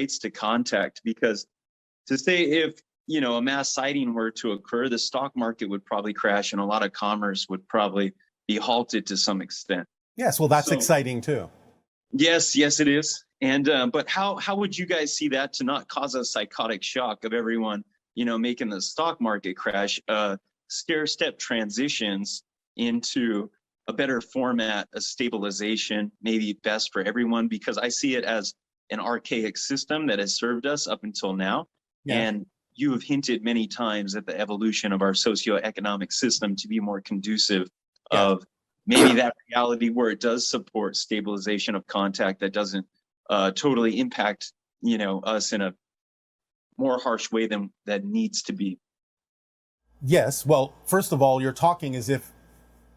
relates to contact, because to say if, a mass sighting were to occur, the stock market would probably crash and a lot of commerce would probably be halted to some extent. Yes, well, that's exciting too. Yes, it is. And but how would you guys see that to not cause a psychotic shock of everyone, making the stock market crash, stair-step transitions into a better format, a stabilization, maybe best for everyone, because I see it as an archaic system that has served us up until now. Yeah. And you have hinted many times at the evolution of our socioeconomic system to be more conducive of maybe that reality where it does support stabilization of contact that doesn't totally impact, us in a more harsh way than that needs to be. Yes. Well, first of all, you're talking as if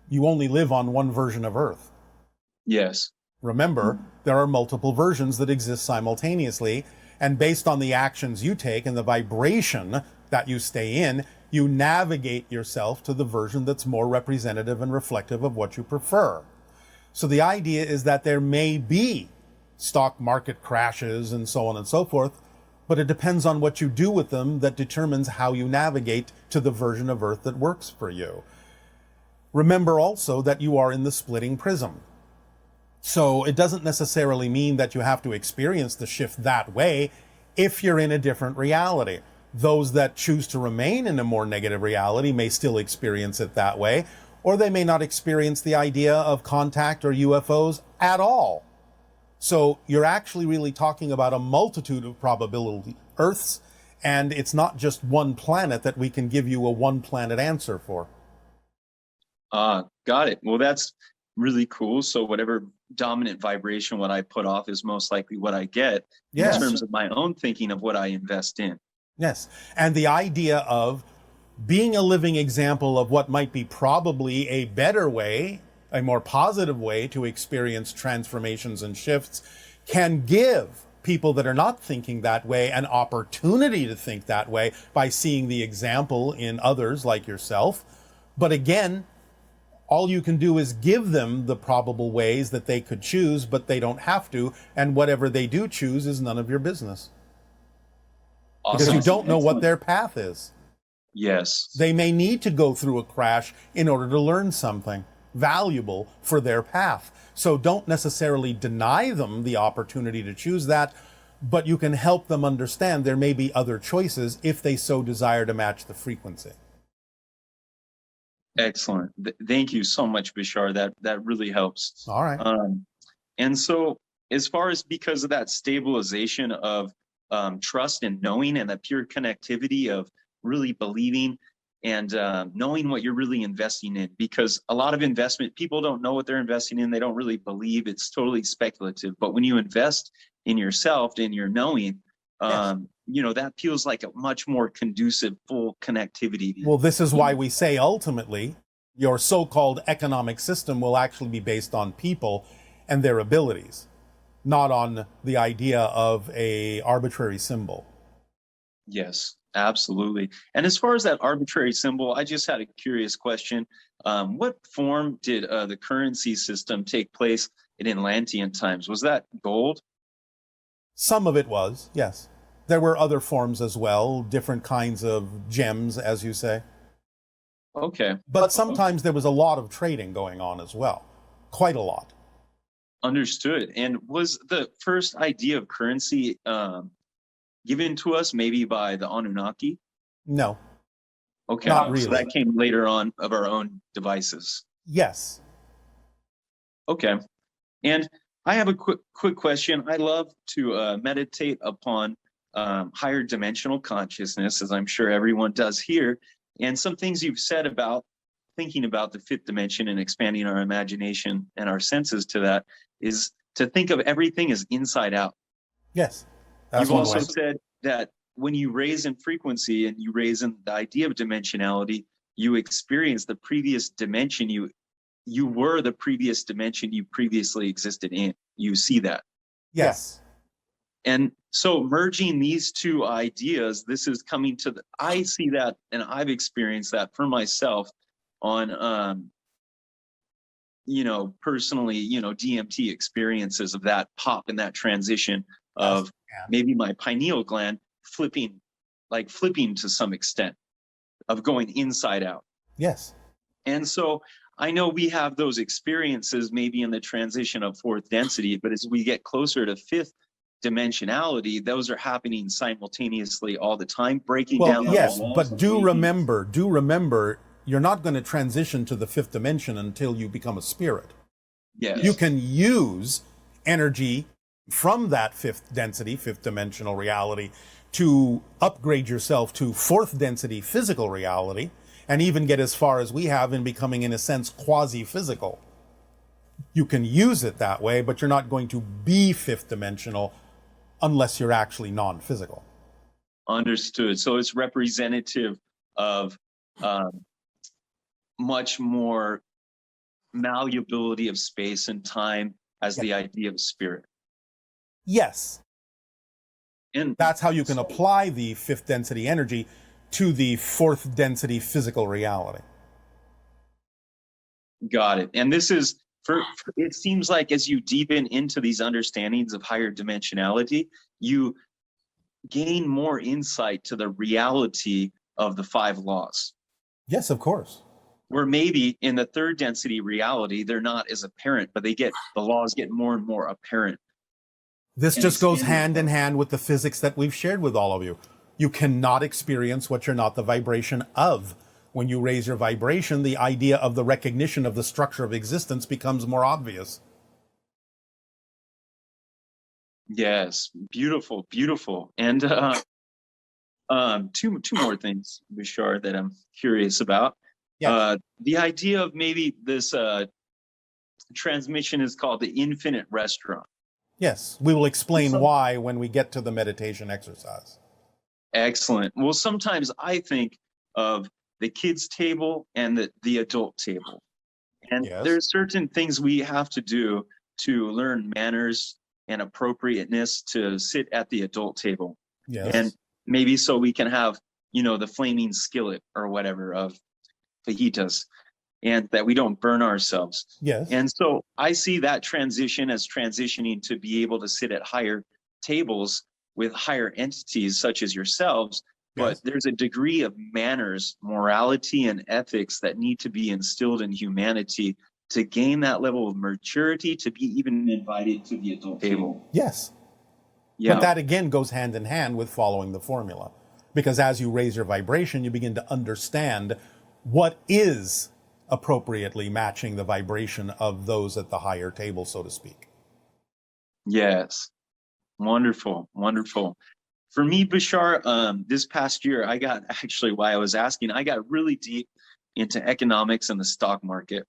you only live on one version of Earth. Yes. Remember, there are multiple versions that exist simultaneously, and based on the actions you take and the vibration that you stay in, you navigate yourself to the version that's more representative and reflective of what you prefer. So the idea is that there may be stock market crashes and so on and so forth, but it depends on what you do with them that determines how you navigate to the version of Earth that works for you. Remember also that you are in the splitting prism. So it doesn't necessarily mean that you have to experience the shift that way if you're in a different reality. Those that choose to remain in a more negative reality may still experience it that way, or they may not experience the idea of contact or UFOs at all. So you're actually really talking about a multitude of probability Earths, and it's not just one planet that we can give you a one planet answer for. Got it. Well, that's really cool. So whatever dominant vibration what I put off is most likely what I get in terms of my own thinking of what I invest in. Yes. And the idea of being a living example of what might be probably a better way, a more positive way to experience transformations and shifts, can give people that are not thinking that way an opportunity to think that way by seeing the example in others like yourself. But again, all you can do is give them the probable ways that they could choose, but they don't have to. And whatever they do choose is none of your business. Awesome. Because you don't know what their path is. Yes. They may need to go through a crash in order to learn something valuable for their path. So don't necessarily deny them the opportunity to choose that, but you can help them understand there may be other choices if they so desire to match the frequency. Excellent. Thank you so much, Bashar. That really helps. All right. And so as far as because of that stabilization of trust and knowing and that pure connectivity of really believing and knowing what you're really investing in, because a lot of investment, people don't know what they're investing in. They don't really believe. It's totally speculative. But when you invest in yourself, in your knowing, that feels like a much more conducive, full connectivity. Well, this is why we say ultimately your so-called economic system will actually be based on people and their abilities, not on the idea of a arbitrary symbol. Yes, absolutely. And as far as that arbitrary symbol, I just had a curious question. What form did the currency system take place in Atlantean times? Was that gold? Some of it was, yes. There were other forms as well, different kinds of gems, as you say. Okay. But sometimes there was a lot of trading going on as well. Quite a lot. Understood. And was the first idea of currency given to us maybe by the Anunnaki? No. Okay. Not really. So that came later on of our own devices. Yes. Okay. And I have a quick question. I love to meditate upon higher dimensional consciousness, as I'm sure everyone does here. And some things you've said about thinking about the fifth dimension and expanding our imagination and our senses to that is to think of everything as inside out. Yes. You've also said that when you raise in frequency and you raise in the idea of dimensionality, you experience the previous dimension. You were the previous dimension you previously existed in. You see that. Yes. And so merging these two ideas, this is coming to I see that, and I've experienced that for myself on, personally, DMT experiences of that pop and that transition of maybe my pineal gland flipping to some extent, of going inside out. Yes. And so I know we have those experiences maybe in the transition of fourth density, but as we get closer to fifth dimensionality, those are happening simultaneously all the time, breaking down. Well, yes, but do remember, you're not going to transition to the fifth dimension until you become a spirit. Yes. You can use energy from that fifth density, fifth dimensional reality, to upgrade yourself to fourth density physical reality, and even get as far as we have in becoming, in a sense, quasi-physical. You can use it that way, but you're not going to be fifth dimensional unless you're actually non-physical. Understood. So it's representative of much more malleability of space and time as the idea of spirit. Yes. And that's how you can apply the fifth density energy to the fourth density physical reality. Got it. And this is, it seems like as you deepen into these understandings of higher dimensionality, you gain more insight to the reality of the five laws. Yes, of course. Where maybe in the third density reality, they're not as apparent, but the laws get more and more apparent. This just goes hand in hand with the physics that we've shared with all of you. You cannot experience what you're not the vibration of. When you raise your vibration, the idea of the recognition of the structure of existence becomes more obvious. Yes, beautiful, beautiful. And two more things, Bashar, that I'm curious about. Yes. The idea of maybe this transmission is called the infinite restaurant. Yes, we will explain why when we get to the meditation exercise. Excellent. Well, sometimes I think of the kids' table and the adult table. And there's certain things we have to do to learn manners and appropriateness to sit at the adult table. Yes. And maybe so we can have, the flaming skillet or whatever of fajitas, and that we don't burn ourselves. Yes. And so I see that transition as transitioning to be able to sit at higher tables with higher entities such as yourselves. But there's a degree of manners, morality, and ethics that need to be instilled in humanity to gain that level of maturity to be even invited to the adult table. Yes. Yeah. But that again goes hand in hand with following the formula. Because as you raise your vibration, you begin to understand what is appropriately matching the vibration of those at the higher table, so to speak. Yes. Wonderful. Wonderful. For me, Bashar, this past year, I got really deep into economics and the stock market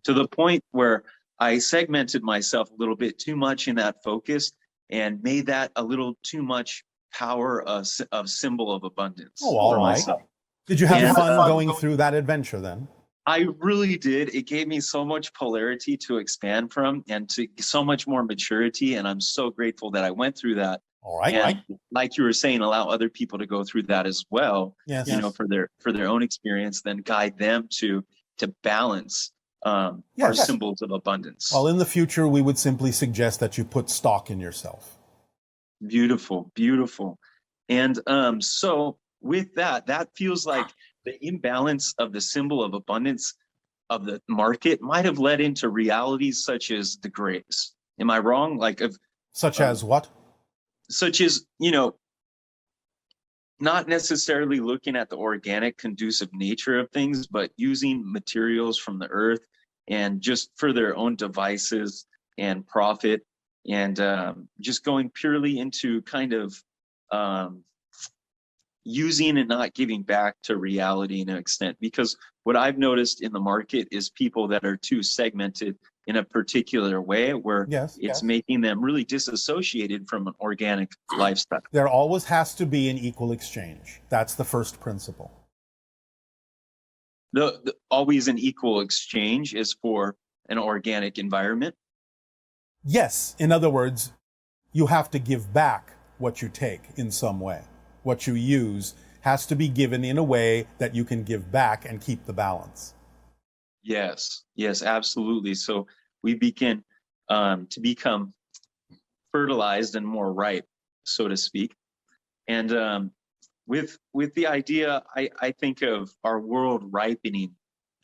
to the point where I segmented myself a little bit too much in that focus and made that a little too much power of symbol of abundance. Oh, all right. Myself. Did you have fun going through that adventure then? I really did. It gave me so much polarity to expand from and to so much more maturity. And I'm so grateful that I went through that. All right. And like you were saying, allow other people to go through that as well. Yes. For their own experience, then guide them to balance our symbols of abundance. Well, in the future, we would simply suggest that you put stock in yourself. Beautiful, beautiful. And so with that feels like the imbalance of the symbol of abundance of the market might have led into realities such as the grays. Am I wrong? Such as what? Such as, not necessarily looking at the organic, conducive nature of things, but using materials from the earth and just for their own devices and profit, and just going purely into kind of using and not giving back to reality in an extent. Because what I've noticed in the market is people that are too segmented in a particular way where it's making them really disassociated from an organic lifestyle. There always has to be an equal exchange. That's the first principle. The always an equal exchange is for an organic environment. Yes. In other words, you have to give back what you take in some way. What you use has to be given in a way that you can give back and keep the balance. Yes, absolutely. So we begin to become fertilized and more ripe so to speak. And with the idea, I think of our world ripening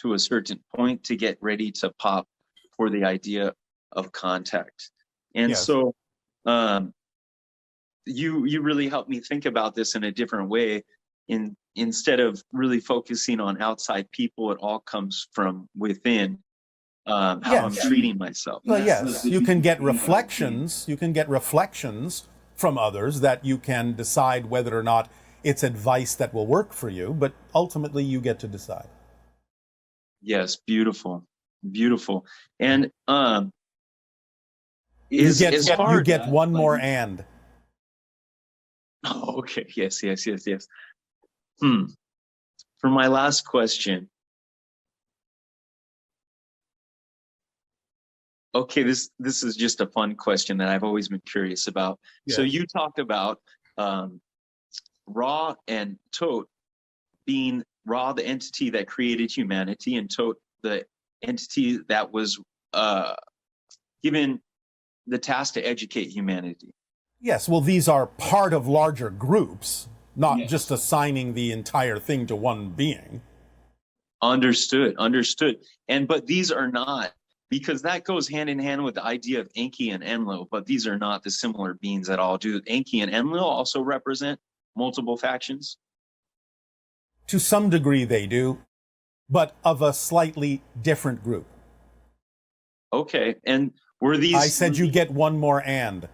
to a certain point to get ready to pop for the idea of contact. And Yes. so you really helped me think about this in a different way. Instead of really focusing on outside people, it all comes from within. How I'm treating myself. Well, yes, you can get reflections. You can get reflections from others that you can decide whether or not it's advice that will work for you, but ultimately you get to decide. Yes, beautiful, beautiful. And you get one more and. Oh, okay. Yes. For my last question. Okay, this is just a fun question that I've always been curious about. Yes. So you talked about Ra and Tot being Ra, the entity that created humanity, and Tot, the entity that was given the task to educate humanity. Yes, well, these are part of larger groups, not just assigning the entire thing to one being. Understood. But these are not, because that goes hand in hand with the idea of Enki and Enlil, but these are not the similar beings at all. Do Enki and Enlil also represent multiple factions? To some degree they do, but of a slightly different group. Okay, and were these... I said you get one more and.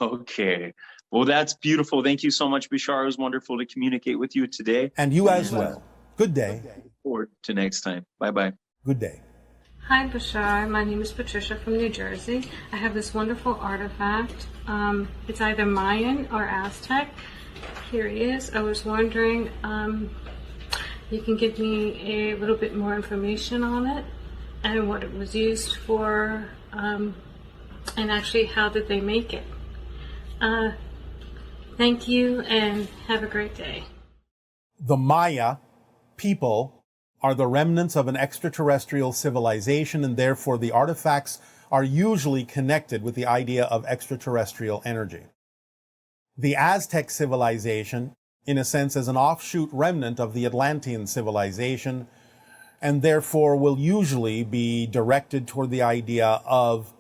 Okay, well, that's beautiful. Thank you so much, Bashar. It was wonderful to communicate with you today. And you as well. Good day. Look forward to next time. Bye-bye. Good day. Hi, Bashar. My name is Patricia from New Jersey. I have this wonderful artifact. It's either Mayan or Aztec. Here it is. I was wondering, you can give me a little bit more information on it and what it was used for, and actually how did they make it. Thank you and have a great day. The Maya people are the remnants of an extraterrestrial civilization, and therefore the artifacts are usually connected with the idea of extraterrestrial energy. The Aztec civilization, in a sense, is an offshoot remnant of the Atlantean civilization, and therefore will usually be directed toward the idea of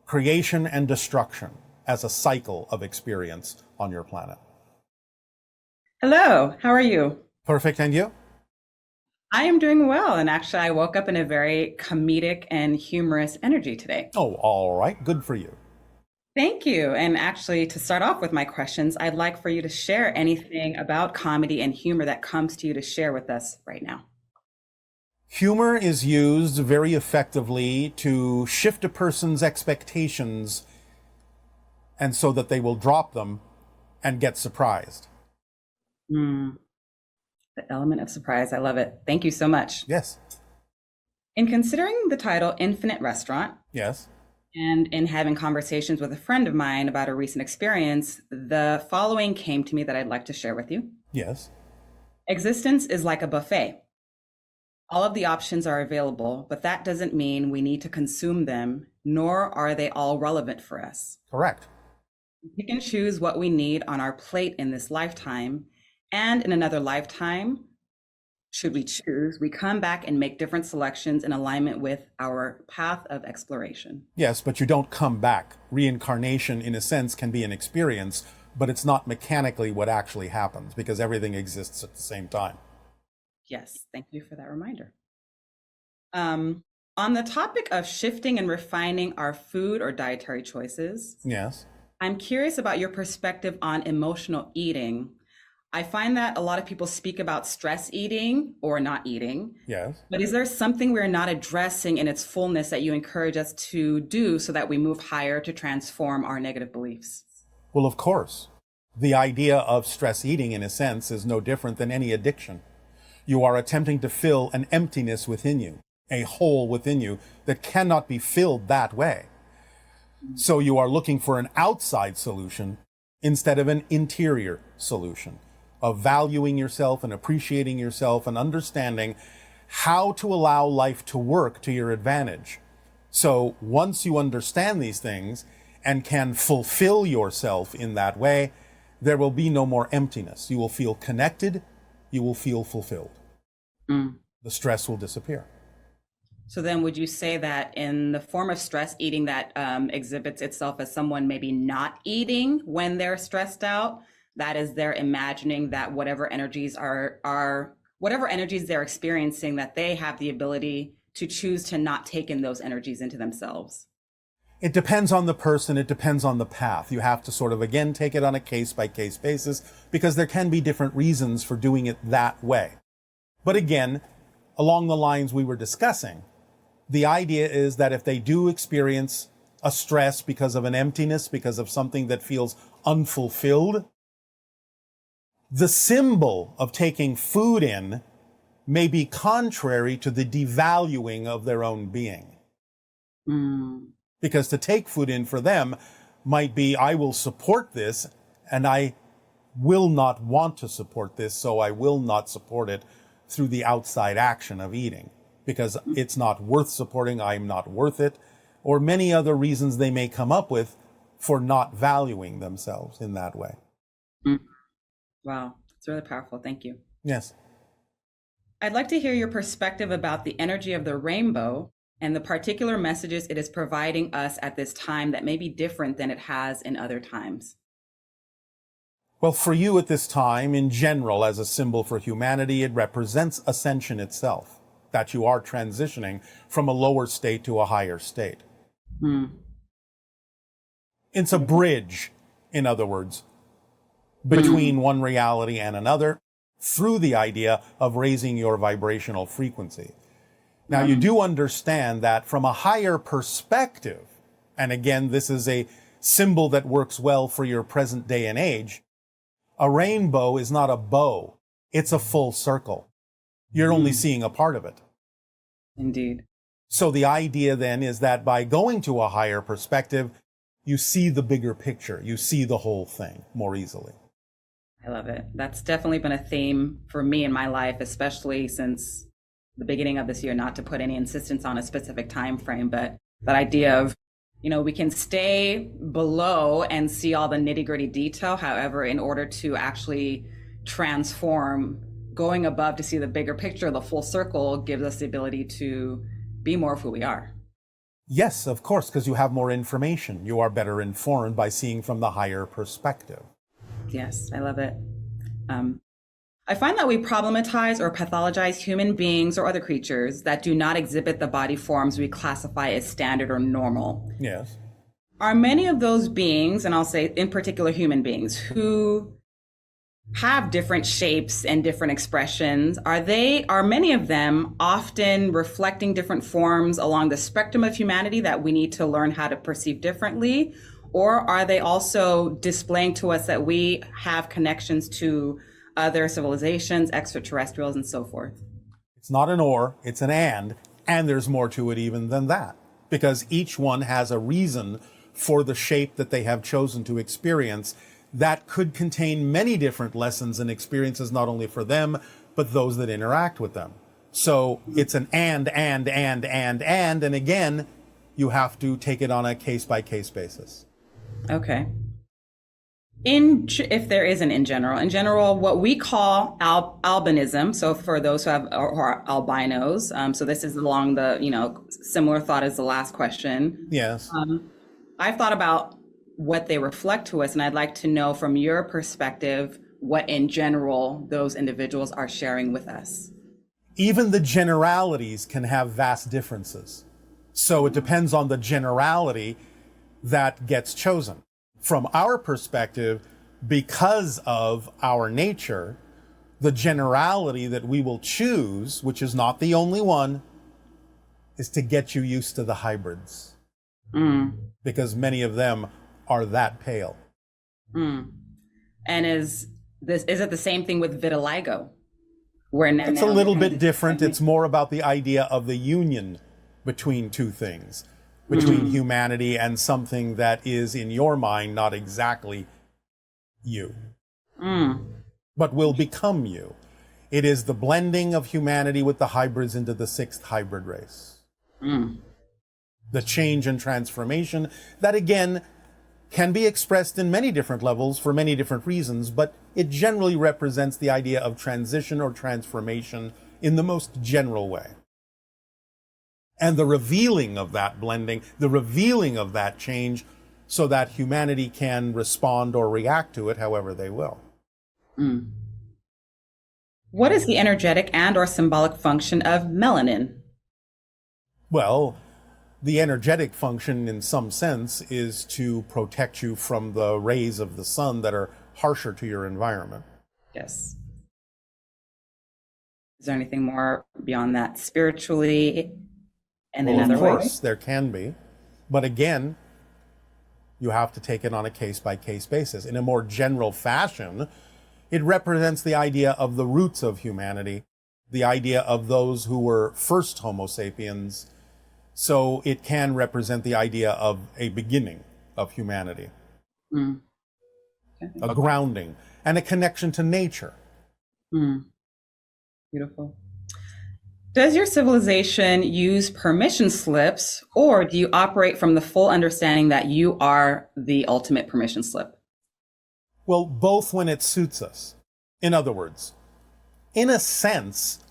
creation and destruction as a cycle of experience on your planet. Hello, how are you? Perfect, and you? I am doing well, and actually I woke up in a very comedic and humorous energy today. Oh, all right, good for you. Thank you. And actually, to start off with my questions, I'd like for you to share anything about comedy and humor that comes to you to share with us right now. Humor is used very effectively to shift a person's expectations, and so that they will drop them and get surprised. The element of surprise. I love it. Thank you so much. Yes. In considering the title Infinite Restaurant. Yes. And in having conversations with a friend of mine about a recent experience, the following came to me that I'd like to share with you. Yes. Existence is like a buffet. All of the options are available, but that doesn't mean we need to consume them, nor are they all relevant for us. Correct. We can choose what we need on our plate in this lifetime, and in another lifetime, should we choose, we come back and make different selections in alignment with our path of exploration. Yes, but you don't come back. Reincarnation, in a sense, can be an experience, but it's not mechanically what actually happens, because everything exists at the same time. Yes, thank you for that reminder. On the topic of shifting and refining our food or dietary choices. Yes. I'm curious about your perspective on emotional eating. I find that a lot of people speak about stress eating or not eating. Yes. But is there something we're not addressing in its fullness that you encourage us to do so that we move higher to transform our negative beliefs? Well, of course. The idea of stress eating, in a sense, is no different than any addiction. You are attempting to fill an emptiness within you, a hole within you that cannot be filled that way. So you are looking for an outside solution instead of an interior solution of valuing yourself and appreciating yourself and understanding how to allow life to work to your advantage. So once you understand these things and can fulfill yourself in that way, there will be no more emptiness. You will feel connected. You will feel fulfilled. The stress will disappear. So then would you say that in the form of stress eating that exhibits itself as someone maybe not eating when they're stressed out, that is they're imagining that whatever energies whatever energies they're experiencing, that they have the ability to choose to not take in those energies into themselves? It depends on the person. It depends on the path. You have to sort of, again, take it on a case-by-case basis, because there can be different reasons for doing it that way. But again, along the lines we were discussing, the idea is that if they do experience a stress because of an emptiness, because of something that feels unfulfilled, the symbol of taking food in may be contrary to the devaluing of their own being. Because to take food in for them might be, I will support this, and I will not want to support this, so I will not support it through the outside action of eating, because it's not worth supporting, I'm not worth it, or many other reasons they may come up with for not valuing themselves in that way. Wow, it's really powerful. Thank you. Yes. I'd like to hear your perspective about the energy of the rainbow and the particular messages it is providing us at this time that may be different than it has in other times. Well, for you at this time, in general, as a symbol for humanity, it represents ascension itself, that you are transitioning from a lower state to a higher state. It's a bridge, in other words, between one reality and another, through the idea of raising your vibrational frequency. Now, you do understand that from a higher perspective, and again, this is a symbol that works well for your present day and age, a rainbow is not a bow, it's a full circle. You're only seeing a part of it. Indeed. So the idea then is that by going to a higher perspective, you see the bigger picture, you see the whole thing more easily. I love it. That's definitely been a theme for me in my life, especially since the beginning of this year, not to put any insistence on a specific time frame, but that idea of, we can stay below and see all the nitty-gritty detail. However, in order to actually transform, going above to see the bigger picture, the full circle, gives us the ability to be more of who we are. Yes, of course, because you have more information. You are better informed by seeing from the higher perspective. Yes, I love it. I find that we problematize or pathologize human beings or other creatures that do not exhibit the body forms we classify as standard or normal. Yes. Are many of those beings, and I'll say in particular human beings, who have different shapes and different expressions, are many of them often reflecting different forms along the spectrum of humanity that we need to learn how to perceive differently? Or are they also displaying to us that we have connections to other civilizations, extraterrestrials, and so forth? It's not an or, it's an and there's more to it even than that, because each one has a reason for the shape that they have chosen to experience that could contain many different lessons and experiences, not only for them, but those that interact with them. So it's an and again, you have to take it on a case-by-case basis. Okay. If there isn't in general, what we call albinism. So for those who are albinos, so this is along the, similar thought as the last question. Yes. I've thought about what they reflect to us, and I'd like to know from your perspective, what in general those individuals are sharing with us. Even the generalities can have vast differences. So it depends on the generality that gets chosen. From our perspective, because of our nature, the generality that we will choose, which is not the only one, is to get you used to the hybrids. Because many of them are that pale. And is it the same thing with vitiligo? It's a little bit different. It's more about the idea of the union between two things, between humanity and something that is in your mind not exactly you, but will become you. It is the blending of humanity with the hybrids into the sixth hybrid race. The change and transformation that, again, can be expressed in many different levels for many different reasons, but it generally represents the idea of transition or transformation in the most general way. And the revealing of that blending, the revealing of that change, so that humanity can respond or react to it however they will. Mm. What is the energetic and or symbolic function of melanin? Well, the energetic function in some sense is to protect you from the rays of the sun that are harsher to your environment. Yes. Is there anything more beyond that spiritually and in other ways? Of course, there can be. But again, you have to take it on a case-by-case basis. In a more general fashion, it represents the idea of the roots of humanity, the idea of those who were first Homo sapiens. So it can represent the idea of a beginning of humanity, Mm. a grounding, and a connection to nature. Mm. Beautiful. Does your civilization use permission slips, or do you operate from the full understanding that you are the ultimate permission slip? Well, both when it suits us. In other words, in a sense,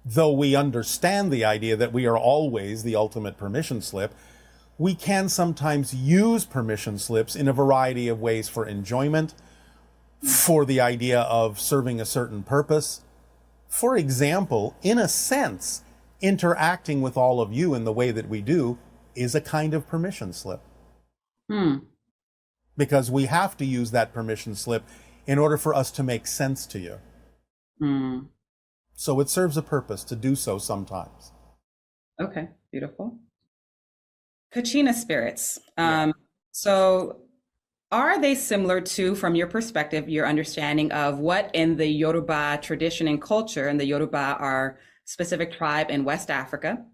though we understand the idea that we are always the ultimate permission slip, we can sometimes use permission slips in a variety of ways for enjoyment, for the idea of serving a certain purpose. For example, in a sense, interacting with all of you in the way that we do is a kind of permission slip. Because we have to use that permission slip in order for us to make sense to you. So it serves a purpose to do so sometimes. Okay, beautiful. Kachina spirits. Yeah. So are they similar to, from your perspective, your understanding of what in the Yoruba tradition and culture, and the Yoruba are specific tribe in West Africa,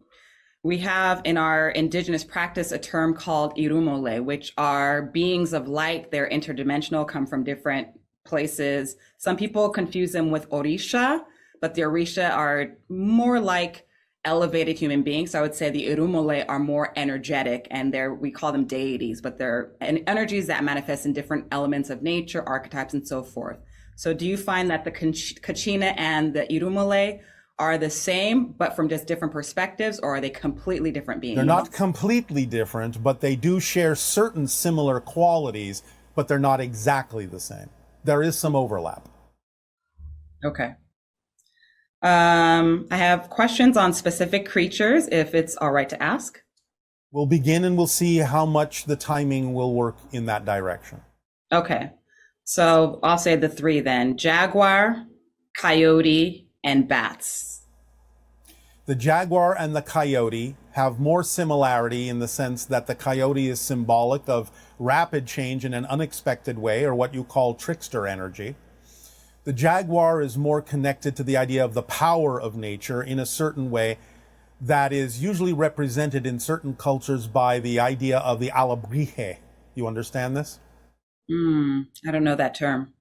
we have in our indigenous practice a term called irumole, which are beings of light. They're interdimensional, come from different places. Some people confuse them with orisha, but the orisha are more like elevated human beings. So I would say the irumole are more energetic, and we call them deities, but they're energies that manifest in different elements of nature, archetypes, and so forth. So do you find that the Kachina and the irumole are the same, but from just different perspectives, or are they completely different beings? They're not completely different, but they do share certain similar qualities, but they're not exactly the same. There is some overlap. Okay. I have questions on specific creatures, if it's all right to ask. We'll begin and we'll see how much the timing will work in that direction. Okay. So I'll say the three then: jaguar, coyote, and bats. The jaguar and the coyote have more similarity in the sense that the coyote is symbolic of rapid change in an unexpected way, or what you call trickster energy. The jaguar is more connected to the idea of the power of nature in a certain way that is usually represented in certain cultures by the idea of the alebrije. You understand this? I don't know that term.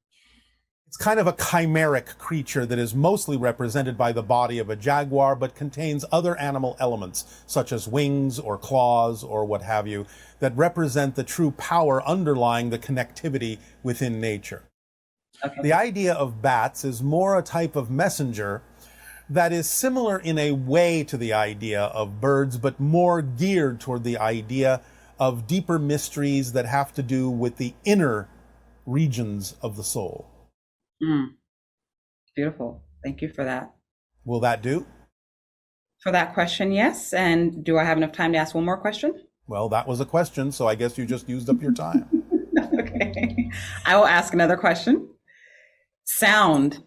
It's kind of a chimeric creature that is mostly represented by the body of a jaguar, but contains other animal elements, such as wings or claws or what have you, that represent the true power underlying the connectivity within nature. Okay. The idea of bats is more a type of messenger that is similar in a way to the idea of birds, but more geared toward the idea of deeper mysteries that have to do with the inner regions of the soul. Beautiful. Thank you for that. Will that do? For that question, yes. And do I have enough time to ask one more question? Well, that was a question, so I guess you just used up your time. Okay. I will ask another question. Sound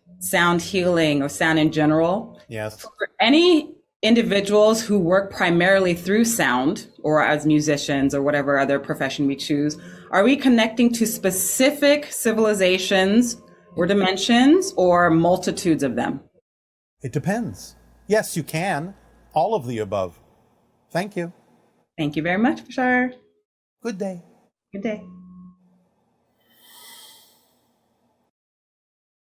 healing, or sound in general. Yes. For any individuals who work primarily through sound, or as musicians or whatever other profession we choose, are we connecting to specific civilizations or dimensions, or multitudes of them? It depends. Yes, you can. All of the above. Thank you. Thank you very much, Bashar. Good day. Good day.